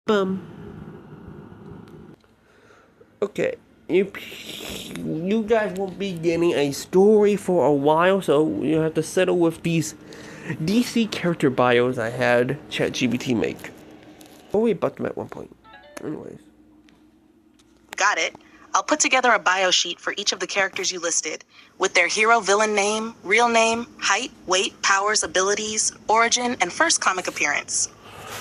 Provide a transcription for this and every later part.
Bum. Okay, you guys won't be getting a story for a while, so you have to settle with these DC character bios I had ChatGPT make. Oh, we bucked them at one point. Anyways. Got it. I'll put together a bio sheet for each of the characters you listed, with their hero villain name, real name, height, weight, powers, abilities, origin, and first comic appearance.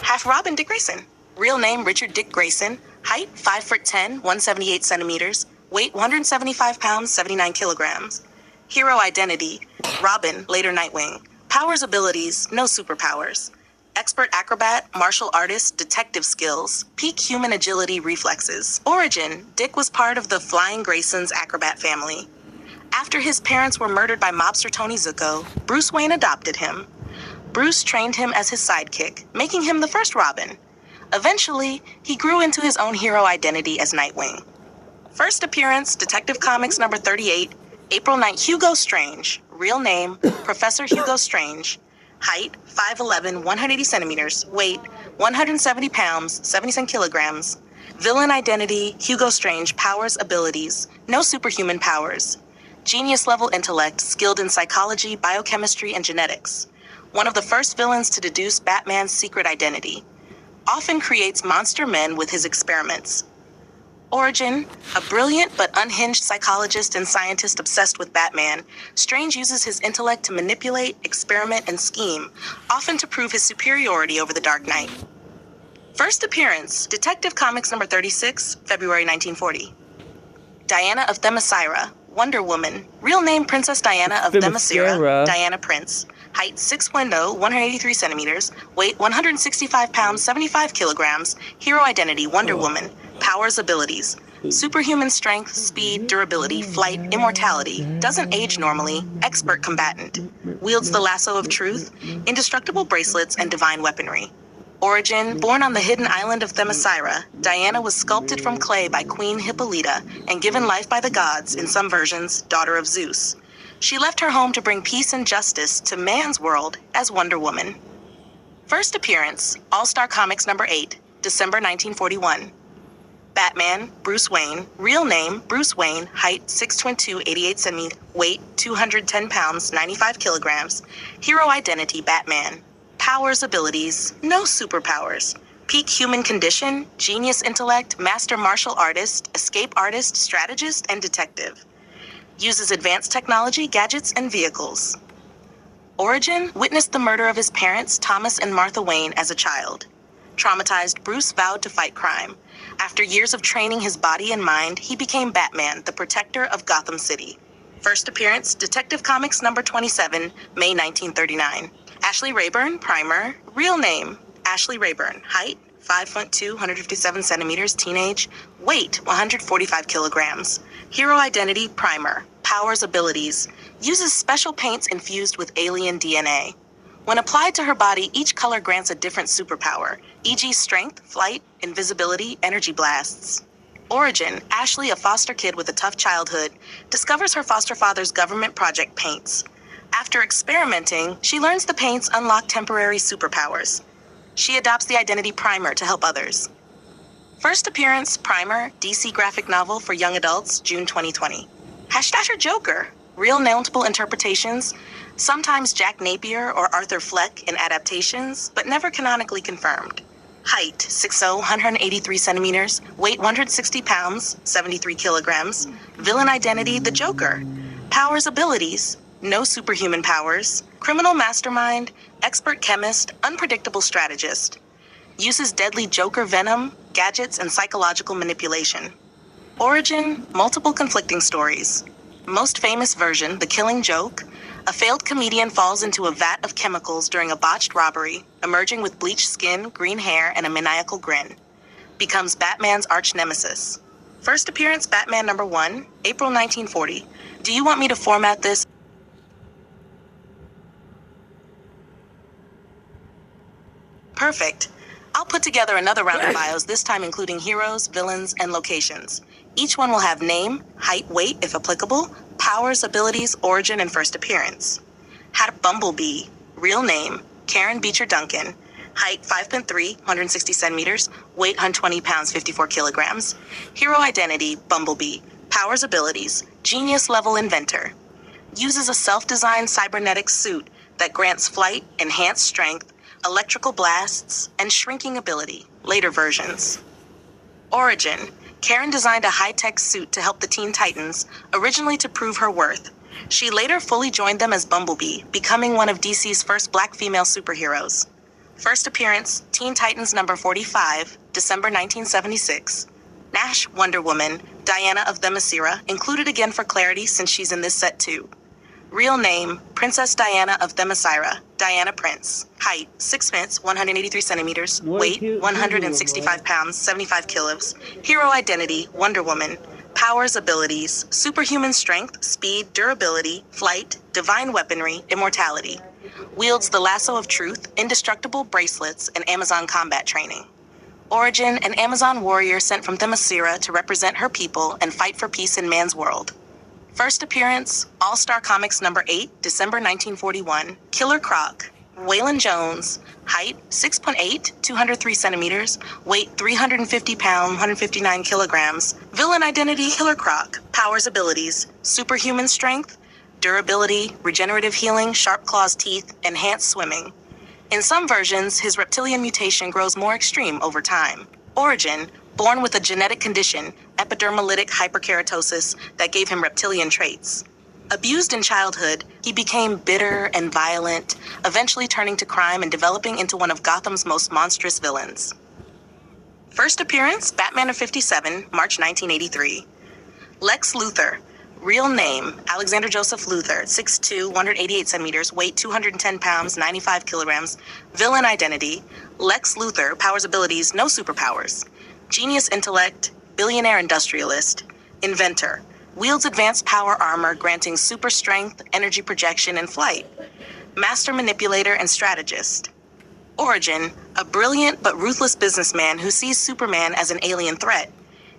Half Robin Dick Grayson. Real name Richard Dick Grayson. Height 5'10", 178 centimeters. Weight 175 pounds, 79 kilograms. Hero identity Robin, later Nightwing. Powers, abilities, no superpowers. Expert acrobat, martial artist, detective skills, peak human agility reflexes. Origin, Dick was part of the Flying Graysons acrobat family. After his parents were murdered by mobster Tony Zucco, Bruce Wayne adopted him. Bruce trained him as his sidekick, making him the first Robin. Eventually, he grew into his own hero identity as Nightwing. First appearance, Detective Comics number 38, April 9th, Hugo Strange. Real name, Professor Hugo Strange. Height, 5'11", 180 centimeters. Weight, 170 pounds, 77 kilograms. Villain identity, Hugo Strange. Powers, abilities, no superhuman powers. Genius-level intellect, skilled in psychology, biochemistry, and genetics. One of the first villains to deduce Batman's secret identity. Often creates monster men with his experiments. Origin, a brilliant but unhinged psychologist and scientist obsessed with Batman, Strange uses his intellect to manipulate, experiment, and scheme, often to prove his superiority over the Dark Knight. First appearance, Detective Comics number 36, February 1940. Diana of Themyscira, Wonder Woman. Real name Princess Diana of Themyscira, Diana Prince. Height 6'0", 183 centimeters. Weight 165 pounds, 75 kilograms. Hero identity Wonder Woman. Powers, abilities. Superhuman strength, speed, durability, flight, immortality. Doesn't age normally. Expert combatant. Wields the lasso of truth. Indestructible bracelets and divine weaponry. Origin, born on the hidden island of Themyscira, Diana was sculpted from clay by Queen Hippolyta and given life by the gods, in some versions, daughter of Zeus. She left her home to bring peace and justice to man's world as Wonder Woman. First appearance, All-Star Comics number 8, December 1941. Batman, Bruce Wayne. Real name, Bruce Wayne. Height 6'2", 88 centimeters. Weight 210 pounds, 95 kilograms. Hero identity, Batman. Powers, abilities, no superpowers. Peak human condition, genius intellect, master martial artist, escape artist, strategist, and detective. Uses advanced technology, gadgets, and vehicles. Origin, witnessed the murder of his parents, Thomas and Martha Wayne, as a child. Traumatized, Bruce vowed to fight crime. After years of training his body and mind, he became Batman, the protector of Gotham City. First appearance, Detective Comics number 27, May 1939. Ashley Rayburn, primer. Real name, Ashley Rayburn. Height, 5'2", 157 centimeters, teenage. Weight, 145 kilograms. Hero identity, primer. Powers, abilities. Uses special paints infused with alien DNA. When applied to her body, each color grants a different superpower, e.g. strength, flight, invisibility, energy blasts. Origin, Ashley, a foster kid with a tough childhood, discovers her foster father's government project paints. After experimenting, she learns the paints unlock temporary superpowers. She adopts the identity Primer to help others. First appearance, Primer, DC graphic novel for young adults, June 2020. # Joker, real multiple interpretations, sometimes Jack Napier or Arthur Fleck in adaptations, but never canonically confirmed. Height, 6'0", 183 centimeters, weight 160 pounds, 73 kilograms. Villain identity, the Joker. Powers, abilities, no superhuman powers, criminal mastermind, expert chemist, unpredictable strategist. Uses deadly Joker venom, gadgets, and psychological manipulation. Origin, multiple conflicting stories. Most famous version, The Killing Joke. A failed comedian falls into a vat of chemicals during a botched robbery, emerging with bleached skin, green hair, and a maniacal grin. Becomes Batman's arch nemesis. First appearance, Batman number 1, April 1940. Do you want me to format this? Perfect. I'll put together another round of bios, this time including heroes, villains, and locations. Each one will have name, height, weight, if applicable, powers, abilities, origin, and first appearance. Had Bumblebee. Real name, Karen Beecher Duncan. height 5'3", 160 centimeters, weight 120 pounds, 54 kilograms. Hero identity, Bumblebee. Powers, abilities, genius level inventor. Uses a self-designed cybernetic suit that grants flight, enhanced strength, electrical blasts, and shrinking ability. Later versions. Origin. Karen designed a high-tech suit to help the Teen Titans, originally to prove her worth. She later fully joined them as Bumblebee, becoming one of DC's first black female superheroes. First appearance, Teen Titans number 45, December 1976. Nash, Wonder Woman, Diana of Themyscira, included again for clarity since she's in this set too. Real name, Princess Diana of Themyscira, Diana Prince. Height, 6 feet, 183 centimeters. Weight, 165 pounds, 75 kilos. Hero identity, Wonder Woman. Powers, abilities, superhuman strength, speed, durability, flight, divine weaponry, immortality. Wields the lasso of truth, indestructible bracelets, and Amazon combat training. Origin, an Amazon warrior sent from Themyscira to represent her people and fight for peace in man's world. First appearance, All-Star Comics number 8, December 1941. Killer Croc. Waylon Jones. Height, 6'8", 203 centimeters. Weight, 350 pounds, 159 kilograms. Villain identity, Killer Croc. Powers, abilities, superhuman strength, durability, regenerative healing, sharp claws, teeth, enhanced swimming. In some versions, his reptilian mutation grows more extreme over time. Origin, born with a genetic condition, epidermolytic hyperkeratosis, that gave him reptilian traits. Abused in childhood, he became bitter and violent, eventually turning to crime and developing into one of Gotham's most monstrous villains. First appearance, Batman of 57, March 1983. Lex Luthor. Real name, Alexander Joseph Luthor, 6'2", 188 centimeters, weight 210 pounds, 95 kilograms. Villain identity, Lex Luthor. Powers, abilities, no superpowers. Genius intellect, billionaire industrialist. Inventor. Wields advanced power armor granting super strength, energy projection, and flight. Master manipulator and strategist. Origin, a brilliant but ruthless businessman who sees Superman as an alien threat.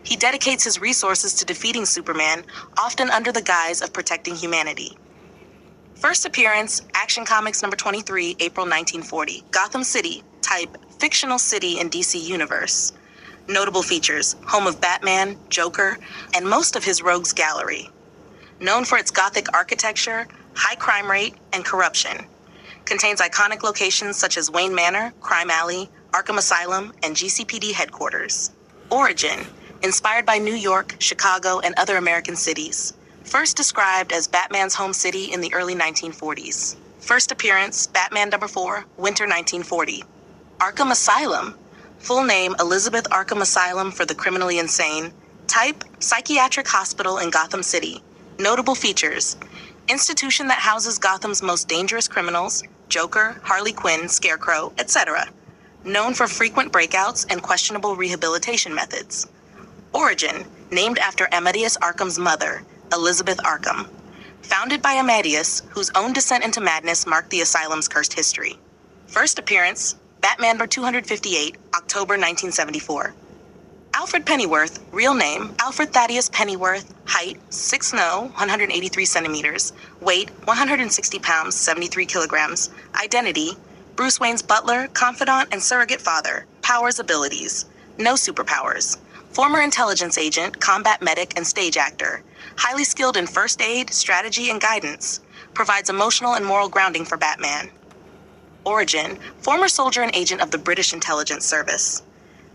He dedicates his resources to defeating Superman, often under the guise of protecting humanity. First appearance, Action Comics number 23, April 1940. Gotham City, type, fictional city in DC Universe. Notable features, home of Batman, Joker, and most of his rogues gallery. Known for its Gothic architecture, high crime rate, and corruption. Contains iconic locations such as Wayne Manor, Crime Alley, Arkham Asylum, and GCPD headquarters. Origin, inspired by New York, Chicago, and other American cities. First described as Batman's home city in the early 1940s. First appearance, Batman number 4, Winter 1940. Arkham Asylum. Full name, Elizabeth Arkham Asylum for the Criminally Insane. Type, psychiatric hospital in Gotham City. Notable features, institution that houses Gotham's most dangerous criminals, Joker, Harley Quinn, Scarecrow, etc. Known for frequent breakouts and questionable rehabilitation methods. Origin, named after Amadeus Arkham's mother, Elizabeth Arkham. Founded by Amadeus, whose own descent into madness marked the asylum's cursed history. First appearance, Batman number 258, October 1974. Alfred Pennyworth, real name, Alfred Thaddeus Pennyworth, height, 6'0", 183 centimeters, weight, 160 pounds, 73 kilograms, identity, Bruce Wayne's butler, confidant, and surrogate father, powers, abilities, no superpowers. Former intelligence agent, combat medic, and stage actor. Highly skilled in first aid, strategy, and guidance. Provides emotional and moral grounding for Batman. Origin, former soldier and agent of the British Intelligence Service.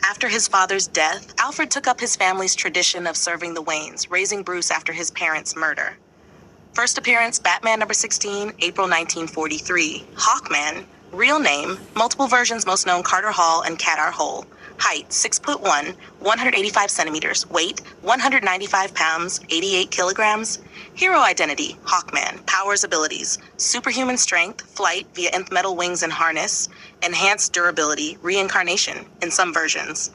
After his father's death, Alfred took up his family's tradition of serving the Waynes, raising Bruce after his parents' murder. First appearance, Batman number 16, April 1943. Hawkman, real name, multiple versions most known Carter Hall and Kadar Hole. Height, 6'1", 185 centimeters. Weight, 195 pounds, 88 kilograms. Hero identity, Hawkman. Powers, abilities, superhuman strength, flight via nth metal wings and harness, enhanced durability, reincarnation in some versions.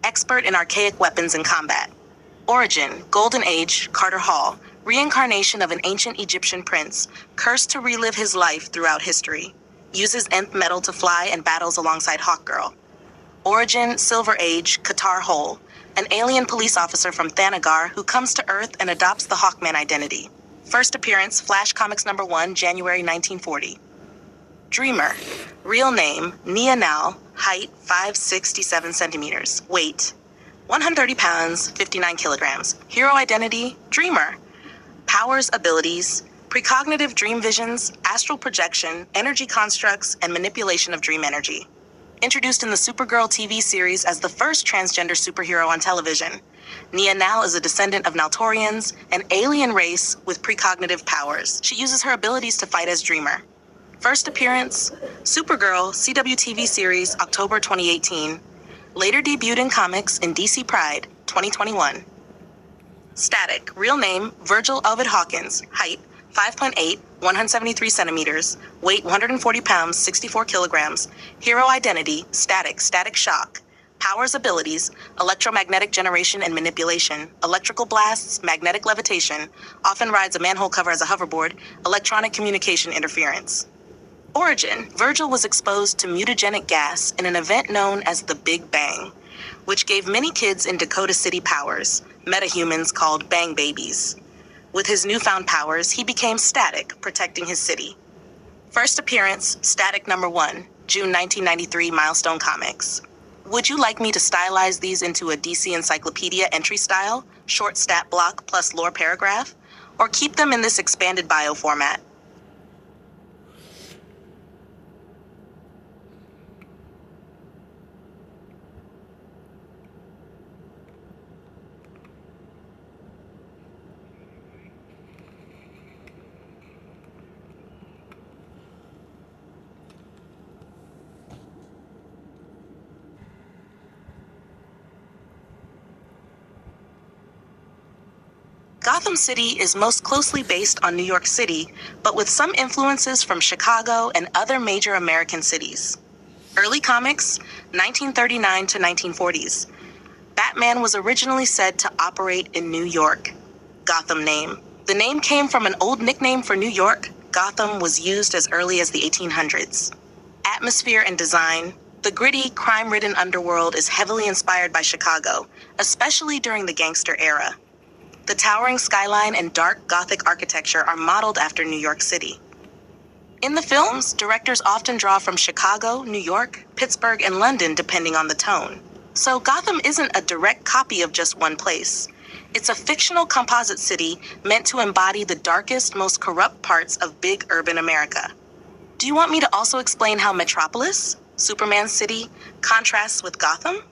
Expert in archaic weapons and combat. Origin, Golden Age, Carter Hall. Reincarnation of an ancient Egyptian prince, cursed to relive his life throughout history. Uses nth metal to fly and battles alongside Hawkgirl. Origin, Silver Age, Qatar Hole, an alien police officer from Thanagar who comes to Earth and adopts the Hawkman identity. First appearance, Flash Comics number 1, January 1940. Dreamer, Real name, Nia Nal, height 5'67 centimeters, weight 130 pounds, 59 kilograms. Hero identity, Dreamer. Powers, abilities, precognitive dream visions, astral projection, energy constructs, and manipulation of dream energy. Introduced in the Supergirl TV series as the first transgender superhero on television, Nia Nal is a descendant of Naltorians, an alien race with precognitive powers. She uses her abilities to fight as Dreamer. First appearance, Supergirl CW TV series, October 2018. Later debuted in comics in DC Pride, 2021. Static, real name, Virgil Ovid Hawkins, height 5'8", 173 centimeters, weight 140 pounds, 64 kilograms. Hero identity, Static, Static Shock. Powers, abilities, electromagnetic generation and manipulation, electrical blasts, magnetic levitation, often rides a manhole cover as a hoverboard, electronic communication interference. Origin, Virgil was exposed to mutagenic gas in an event known as the Big Bang, which gave many kids in Dakota City powers, metahumans called Bang Babies. With his newfound powers, he became Static, protecting his city. First appearance, Static number 1, June 1993, Milestone Comics. Would you like me to stylize these into a DC Encyclopedia entry style, short stat block plus lore paragraph, or keep them in this expanded bio format? Gotham City is most closely based on New York City, but with some influences from Chicago and other major American cities. Early comics, 1939 to 1940s. Batman was originally said to operate in New York. Gotham name. The name came from an old nickname for New York. Gotham was used as early as the 1800s. Atmosphere and design. The gritty, crime-ridden underworld is heavily inspired by Chicago, especially during the gangster era. The towering skyline and dark Gothic architecture are modeled after New York City. In the films, directors often draw from Chicago, New York, Pittsburgh, and London depending on the tone. So Gotham isn't a direct copy of just one place. It's a fictional composite city meant to embody the darkest, most corrupt parts of big urban America. Do you want me to also explain how Metropolis, Superman's city, contrasts with Gotham?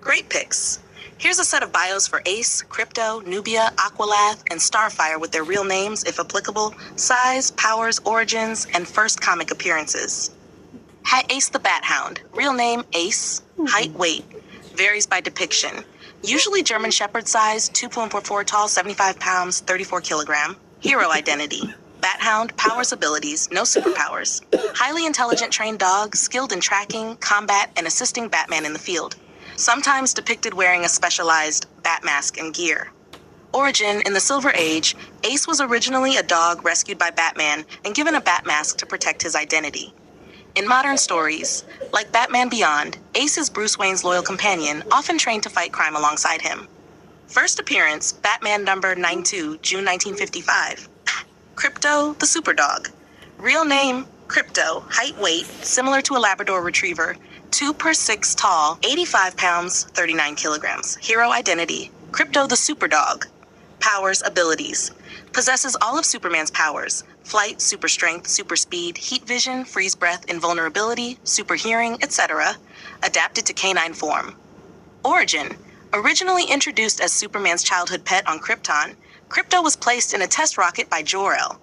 Great picks. Here's a set of bios for Ace, Crypto, Nubia, Aqualath, and Starfire with their real names, if applicable, size, powers, origins, and first comic appearances. Ace the Bat Hound. Real name, Ace. Height, weight. Varies by depiction. Usually German Shepherd size, 2.44 tall, 75 pounds, 34 kilogram. Hero identity. Bat Hound, powers, abilities, no superpowers. Highly intelligent trained dog, skilled in tracking, combat, and assisting Batman in the field. Sometimes depicted wearing a specialized bat mask and gear. Origin, in the Silver Age, Ace was originally a dog rescued by Batman and given a bat mask to protect his identity. In modern stories, like Batman Beyond, Ace is Bruce Wayne's loyal companion, often trained to fight crime alongside him. First appearance, Batman number 92, June 1955. Crypto, the Superdog. Real name, Crypto. Height, weight, similar to a Labrador Retriever. 2'6" tall, 85 pounds, 39 kilograms. Hero identity, Crypto the Superdog. Powers, abilities. Possesses all of Superman's powers. Flight, super strength, super speed, heat vision, freeze breath, invulnerability, super hearing, etc. Adapted to canine form. Origin. Originally introduced as Superman's childhood pet on Krypton, Crypto was placed in a test rocket by Jor-El.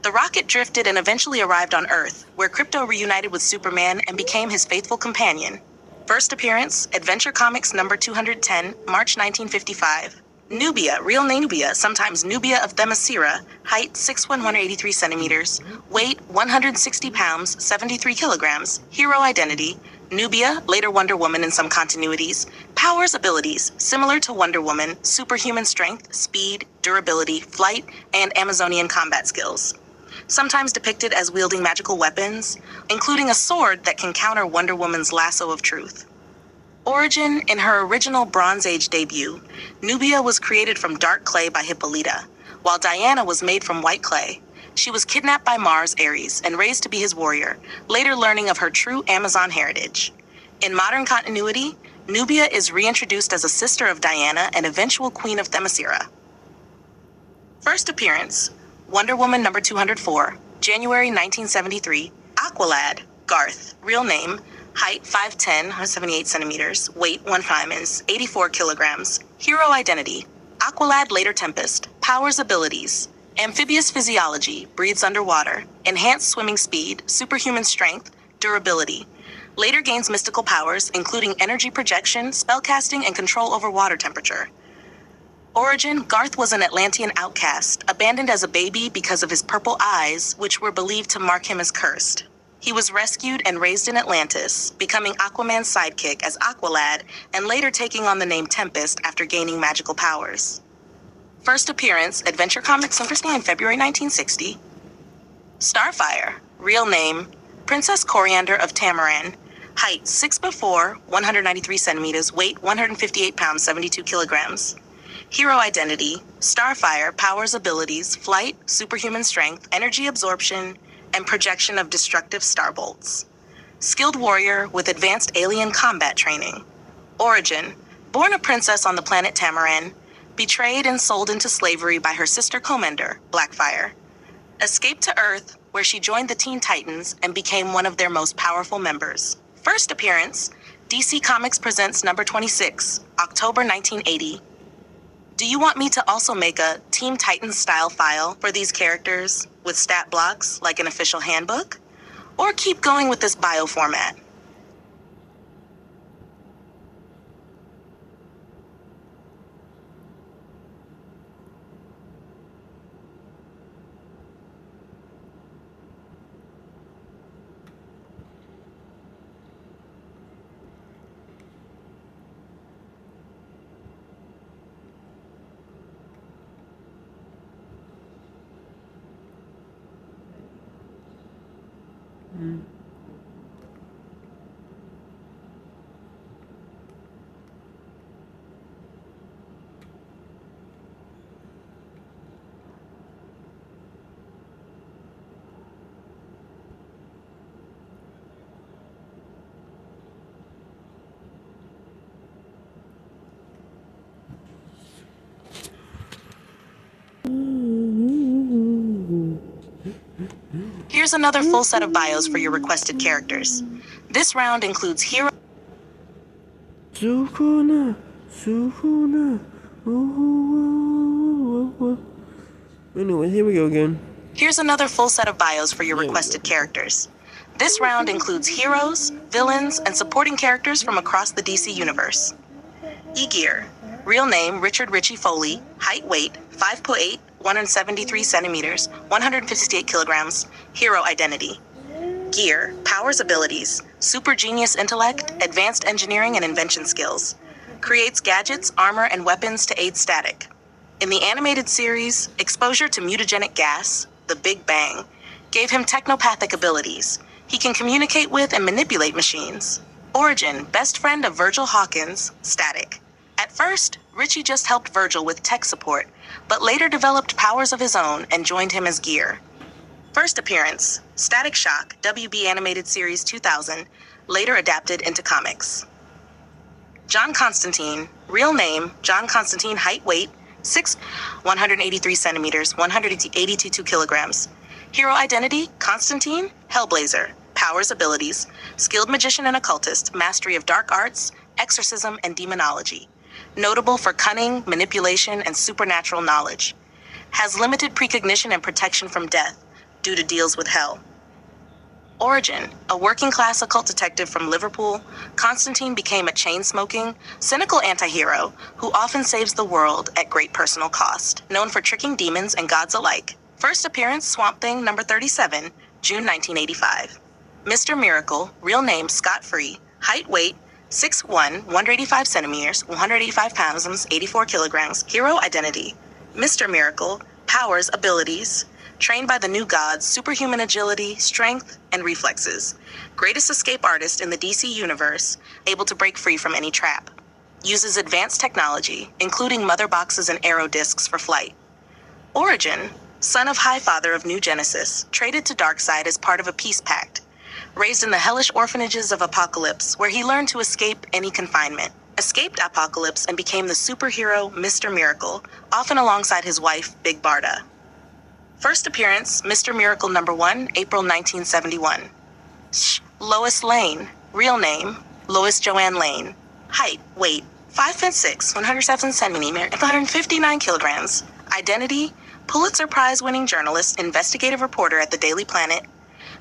The rocket drifted and eventually arrived on Earth, where Crypto reunited with Superman and became his faithful companion. First appearance, Adventure Comics number 210, March 1955. Nubia, real name Nubia, sometimes Nubia of Themyscira, height 6'1", 183 centimeters, weight 160 pounds, 73 kilograms, hero identity, Nubia, later Wonder Woman in some continuities, powers abilities similar to Wonder Woman, superhuman strength, speed, durability, flight, and Amazonian combat skills. Sometimes depicted as wielding magical weapons, including a sword that can counter Wonder Woman's lasso of truth. Origin, in her original Bronze Age debut, Nubia was created from dark clay by Hippolyta, while Diana was made from white clay. She was kidnapped by Mars Ares and raised to be his warrior, later learning of her true Amazon heritage. In modern continuity, Nubia is reintroduced as a sister of Diana and eventual queen of Themyscira. First appearance, Wonder Woman number 204, January 1973, Aqualad, Garth, real name, height 5'10", 178 centimeters, weight 1 ounce, 84 kilograms, hero identity, Aqualad later Tempest, powers abilities, amphibious physiology, breathes underwater, enhanced swimming speed, superhuman strength, durability. Later gains mystical powers, including energy projection, spellcasting, and control over water temperature. Origin, Garth was an Atlantean outcast, abandoned as a baby because of his purple eyes, which were believed to mark him as cursed. He was rescued and raised in Atlantis, becoming Aquaman's sidekick as Aqualad, and later taking on the name Tempest after gaining magical powers. First appearance, Adventure Comics #9, February 1960. Starfire, real name, Princess Coriander of Tamaran, height 6'4", 193 centimeters, weight 158 pounds, 72 kilograms. Hero identity, Starfire, powers abilities, flight, superhuman strength, energy absorption, and projection of destructive starbolts. Skilled warrior with advanced alien combat training. Origin, born a princess on the planet Tamaran, betrayed and sold into slavery by her sister Commander, Blackfire. Escaped to Earth, where she joined the Teen Titans and became one of their most powerful members. First appearance, DC Comics presents number 26, October 1980. Do you want me to also make a Teen Titans style file for these characters with stat blocks like an official handbook? Or keep going with this bio format? Here's another full set of bios for your requested characters. This round includes hero. Anyway, here we go again. Here's another full set of bios for your requested characters. This round includes heroes, villains, and supporting characters from across the DC universe. Aegir, real name Richard Ritchie Foley, height weight 5'8", 173 centimeters, 158 kilograms, hero identity. Gear, powers abilities, super genius intellect, advanced engineering and invention skills. Creates gadgets, armor, and weapons to aid Static. In the animated series, exposure to mutagenic gas, the Big Bang, gave him technopathic abilities. He can communicate with and manipulate machines. Origin, best friend of Virgil Hawkins, Static. At first, Ritchie just helped Virgil with tech support, but later developed powers of his own and joined him as Gear. First appearance, Static Shock, WB Animated Series 2000, later adapted into comics. John Constantine, real name, John Constantine, height weight, 6', 183 centimeters, 182 kilograms. Hero identity, Constantine, Hellblazer. Powers abilities, skilled magician and occultist, mastery of dark arts, exorcism, and demonology. Notable for cunning, manipulation, and supernatural knowledge. Has limited precognition and protection from death, due to deals with hell. Origin, a working-class occult detective from Liverpool, Constantine became a chain-smoking, cynical anti-hero who often saves the world at great personal cost, known for tricking demons and gods alike. First appearance, Swamp Thing number 37, June 1985. Mr. Miracle, real name Scott Free, Height, weight, 6'1", 185 centimeters, 185 pounds, 84 kilograms. Hero identity, Mr. Miracle. Powers, abilities, trained by the new gods, superhuman agility, strength, and reflexes. Greatest escape artist in the DC universe, able to break free from any trap. Uses advanced technology, including mother boxes and aero discs for flight. Origin, son of High Father of New Genesis, traded to Darkseid as part of a peace pact. Raised in the hellish orphanages of Apocalypse, where he learned to escape any confinement. Escaped Apocalypse and became the superhero Mr. Miracle, often alongside his wife, Big Barda. First appearance, Mr. Miracle #1, April 1971. Lois Lane, real name, Lois Joanne Lane. Height, weight, 5'6", 107 centimeters, 159 kilograms. Identity, Pulitzer Prize-winning journalist, investigative reporter at the Daily Planet.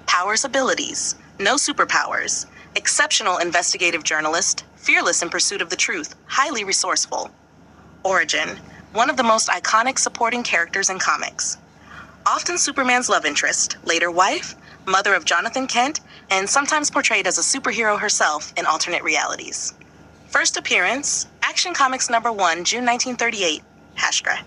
Powers, abilities, no superpowers. Exceptional investigative journalist, fearless in pursuit of the truth, highly resourceful. Origin, one of the most iconic supporting characters in comics. Often Superman's love interest, later wife, mother of Jonathan Kent, and sometimes portrayed as a superhero herself in alternate realities. First appearance, Action Comics #1, June 1938, Hashgra.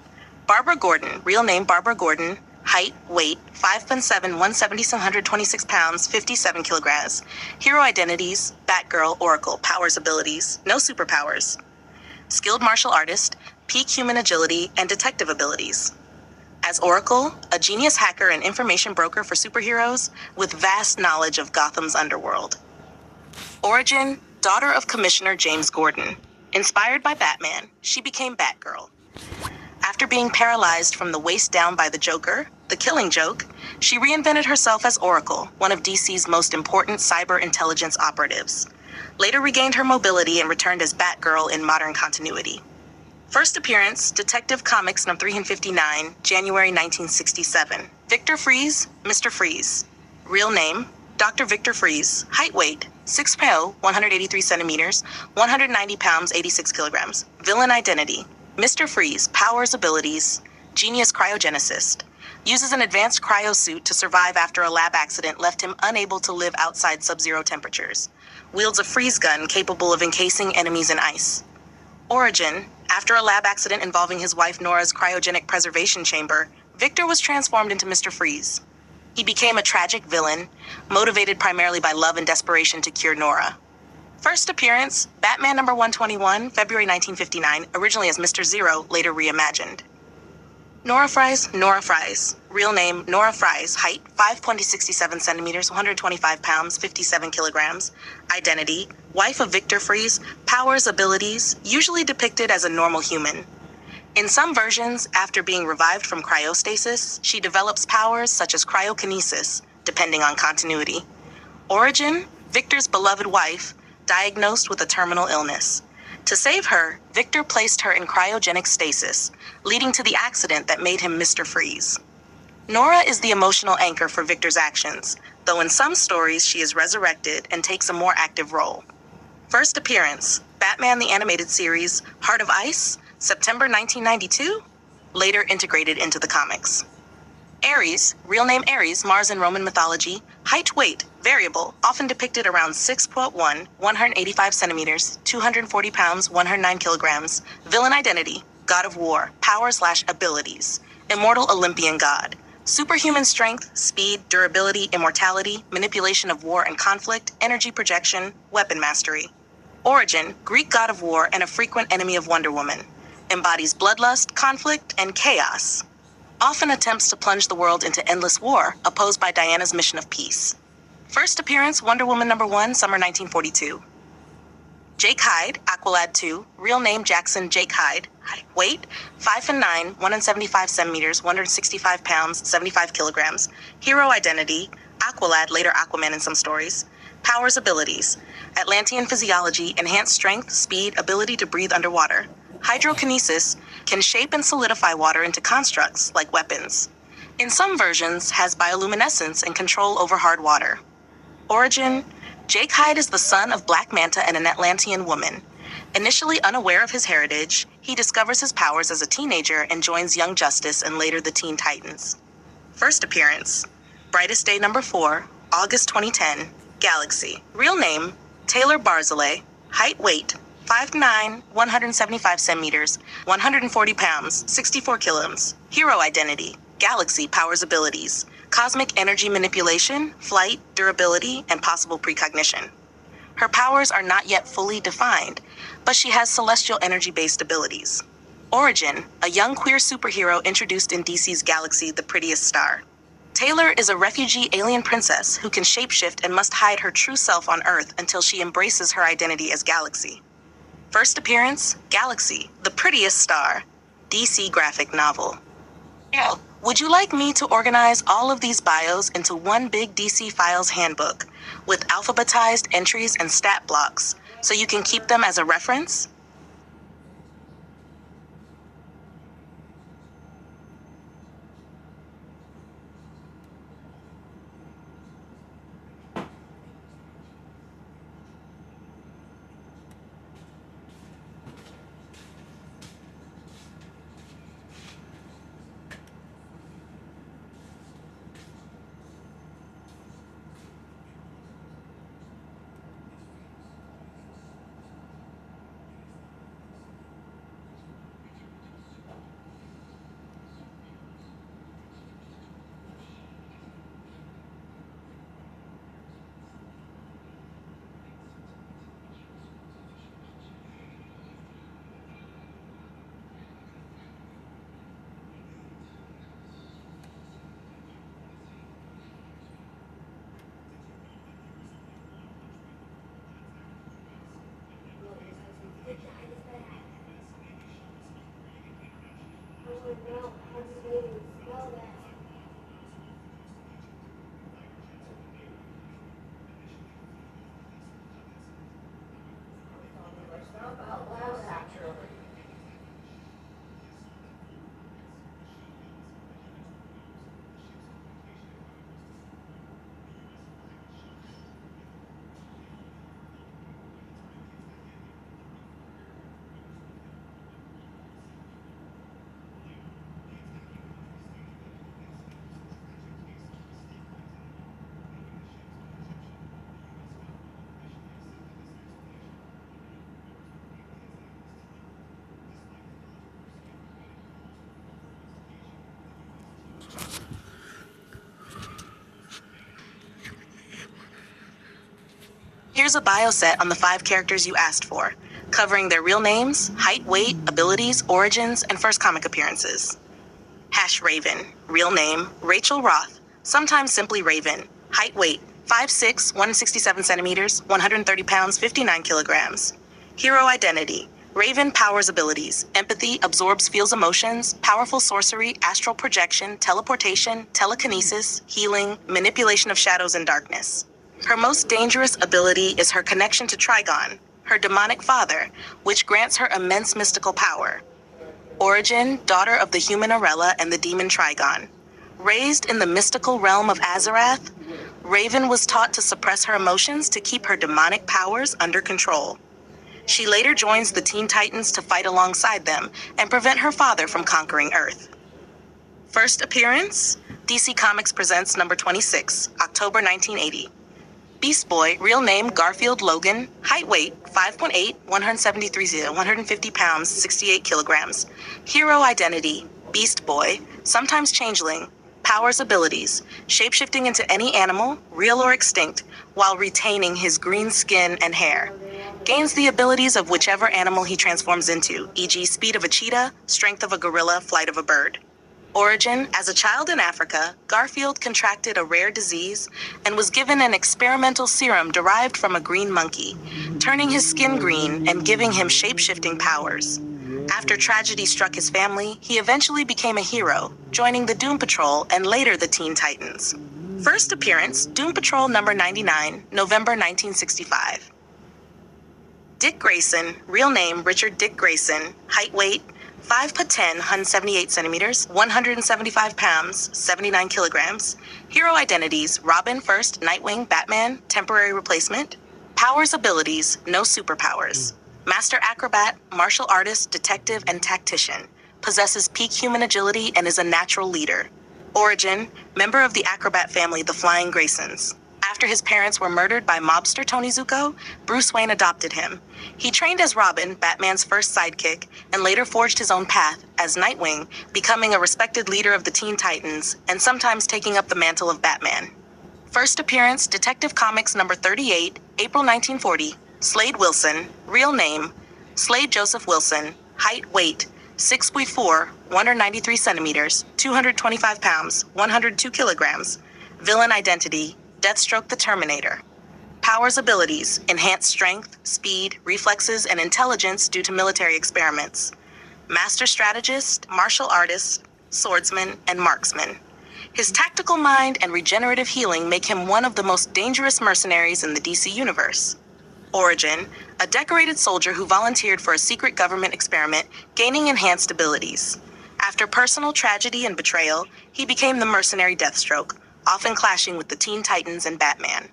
Barbara Gordon, real name Barbara Gordon. Height, weight, 5'7", 170, 126 pounds, 57 kilograms. Hero identities, Batgirl, Oracle. Powers, abilities, no superpowers. Skilled martial artist, peak human agility, and detective abilities. As Oracle, a genius hacker and information broker for superheroes with vast knowledge of Gotham's underworld. Origin, daughter of Commissioner James Gordon. Inspired by Batman, she became Batgirl. After being paralyzed from the waist down by the Joker, the Killing Joke, she reinvented herself as Oracle, one of DC's most important cyber intelligence operatives. Later regained her mobility and returned as Batgirl in modern continuity. First appearance, Detective Comics #359, January 1967. Victor Freeze, Mr. Freeze. Real name, Dr. Victor Freeze. Height, weight, 6'0", 183 centimeters, 190 pounds, 86 kilograms. Villain identity, Mr. Freeze. Powers, abilities, genius cryogenicist. Uses an advanced cryo suit to survive after a lab accident left him unable to live outside sub-zero temperatures. Wields a freeze gun capable of encasing enemies in ice. Origin, after a lab accident involving his wife Nora's cryogenic preservation chamber, Victor was transformed into Mr. Freeze. He became a tragic villain, motivated primarily by love and desperation to cure Nora. First appearance, Batman #121, February 1959, originally as Mr. Zero, later reimagined. Nora Fries. Real name, Nora Fries. Height, 5'67" centimeters, 125 pounds, 57 kilograms. Identity, wife of Victor Freeze. Powers, abilities, usually depicted as a normal human. In some versions, after being revived from cryostasis, she develops powers such as cryokinesis, depending on continuity. Origin, Victor's beloved wife, diagnosed with a terminal illness. To save her, Victor placed her in cryogenic stasis, leading to the accident that made him Mr. Freeze. Nora is the emotional anchor for Victor's actions, though in some stories she is resurrected and takes a more active role. First appearance, Batman the Animated Series, Heart of Ice, September 1992, later integrated into the comics. Ares, real name Ares, Mars in Roman mythology. Height, weight, variable, often depicted around 6'1", 185 centimeters, 240 pounds, 109 kilograms. Villain identity, god of war. Power/abilities, immortal Olympian god. Superhuman strength, speed, durability, immortality, manipulation of war and conflict, energy projection, weapon mastery. Origin, Greek god of war and a frequent enemy of Wonder Woman. Embodies bloodlust, conflict, and chaos. Often attempts to plunge the world into endless war, opposed by Diana's mission of peace. First appearance, Wonder Woman #1, summer 1942. Jake Hyde, Aqualad 2, real name Jackson Jake Hyde. Weight, 5'9", 175 centimeters, 165 pounds, 75 kilograms. Hero identity, Aqualad, later Aquaman in some stories. Powers, abilities, Atlantean physiology, enhanced strength, speed, ability to breathe underwater. Hydrokinesis, can shape and solidify water into constructs, like weapons. In some versions, has bioluminescence and control over hard water. Origin, Jake Hyde is the son of Black Manta and an Atlantean woman. Initially unaware of his heritage, he discovers his powers as a teenager and joins Young Justice and later the Teen Titans. First appearance, Brightest Day #4, August 2010, Galaxy. Real name, Taylor Barzilay, height, weight, 5'9", 175 centimeters, 140 pounds, 64 kilograms. Hero identity, Galaxy powers abilities, cosmic energy manipulation, flight, durability, and possible precognition. Her powers are not yet fully defined, but she has celestial energy-based abilities. Origin, a young queer superhero introduced in DC's Galaxy, The Prettiest Star. Taylor is a refugee alien princess who can shapeshift and must hide her true self on Earth until she embraces her identity as Galaxy. First appearance, Galaxy, The Prettiest Star, DC graphic novel. Yeah. Would you like me to organize all of these bios into one big DC Files handbook with alphabetized entries and stat blocks so you can keep them as a reference? Here's a bio set on the 5 characters you asked for, covering their real names, height, weight, abilities, origins, and first comic appearances. Raven, real name, Rachel Roth, sometimes simply Raven, height, weight, 5'6", 167 centimeters, 130 pounds, 59 kilograms. Hero identity, Raven powers abilities, empathy, absorbs, feels emotions, powerful sorcery, astral projection, teleportation, telekinesis, healing, manipulation of shadows and darkness. Her most dangerous ability is her connection to Trigon, her demonic father, which grants her immense mystical power. Origin, daughter of the human Arella and the demon Trigon. Raised in the mystical realm of Azarath, Raven was taught to suppress her emotions to keep her demonic powers under control. She later joins the Teen Titans to fight alongside them and prevent her father from conquering Earth. First appearance, DC Comics presents number 26, October 1980. Beast Boy, real name Garfield Logan, height, weight 5'8", 150 pounds, 68 kilograms. Hero identity, Beast Boy, sometimes changeling, powers abilities, shapeshifting into any animal, real or extinct, while retaining his green skin and hair. Gains the abilities of whichever animal he transforms into, e.g. speed of a cheetah, strength of a gorilla, flight of a bird. Origin, as a child in Africa, Garfield contracted a rare disease and was given an experimental serum derived from a green monkey, turning his skin green and giving him shape-shifting powers. After tragedy struck his family, he eventually became a hero, joining the Doom Patrol and later the Teen Titans. First appearance, Doom Patrol number 99, November 1965. Dick Grayson, real name Richard Dick Grayson, height, weight 5'10", 178 centimeters, 175 pounds, 79 kilograms. Hero identities, Robin, First, Nightwing, Batman, temporary replacement. Powers, abilities, no superpowers. Master acrobat, martial artist, detective, and tactician. Possesses peak human agility and is a natural leader. Origin, member of the acrobat family, the Flying Graysons. After his parents were murdered by mobster Tony Zuko, Bruce Wayne adopted him. He trained as Robin, Batman's first sidekick, and later forged his own path as Nightwing, becoming a respected leader of the Teen Titans and sometimes taking up the mantle of Batman. First appearance, Detective Comics number 38, April 1940, Slade Wilson, real name, Slade Joseph Wilson, height, weight, 6'4", 193 centimeters, 225 pounds, 102 kilograms. Villain identity, Deathstroke the Terminator. Powers abilities, enhanced strength, speed, reflexes, and intelligence due to military experiments. Master strategist, martial artist, swordsman, and marksman. His tactical mind and regenerative healing make him one of the most dangerous mercenaries in the DC universe. Origin, a decorated soldier who volunteered for a secret government experiment, gaining enhanced abilities. After personal tragedy and betrayal, he became the mercenary Deathstroke, often clashing with the Teen Titans and Batman.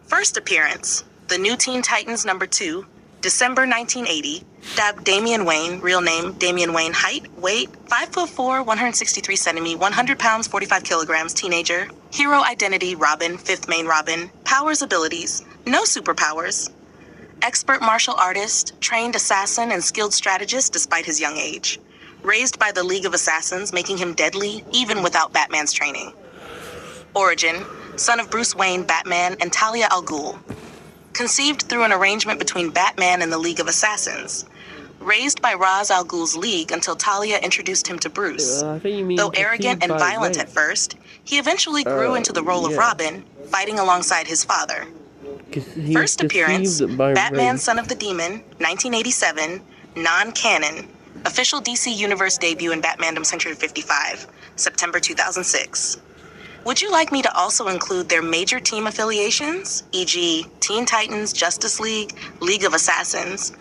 First appearance, The New Teen Titans number 2, December 1980, dubbed Damian Wayne, real name Damian Wayne, height, weight, 5'4", 163 centimeters, 100 pounds, 45 kilograms, teenager. Hero identity, Robin, fifth main Robin. Powers abilities, no superpowers. Expert martial artist, trained assassin, and skilled strategist despite his young age. Raised by the League of Assassins, making him deadly even without Batman's training. Origin, son of Bruce Wayne, Batman, and Talia al Ghul. Conceived through an arrangement between Batman and the League of Assassins. Raised by Ra's al Ghul's League until Talia introduced him to Bruce. I think you mean Though arrogant and violent at first, he eventually grew into the role of Robin, fighting alongside his father. First appearance, Batman Son of the Demon, 1987, non-canon. Official DC Universe debut in Batmandom Century 55, September 2006. Would you like me to also include their major team affiliations, e.g., Teen Titans, Justice League, League of Assassins,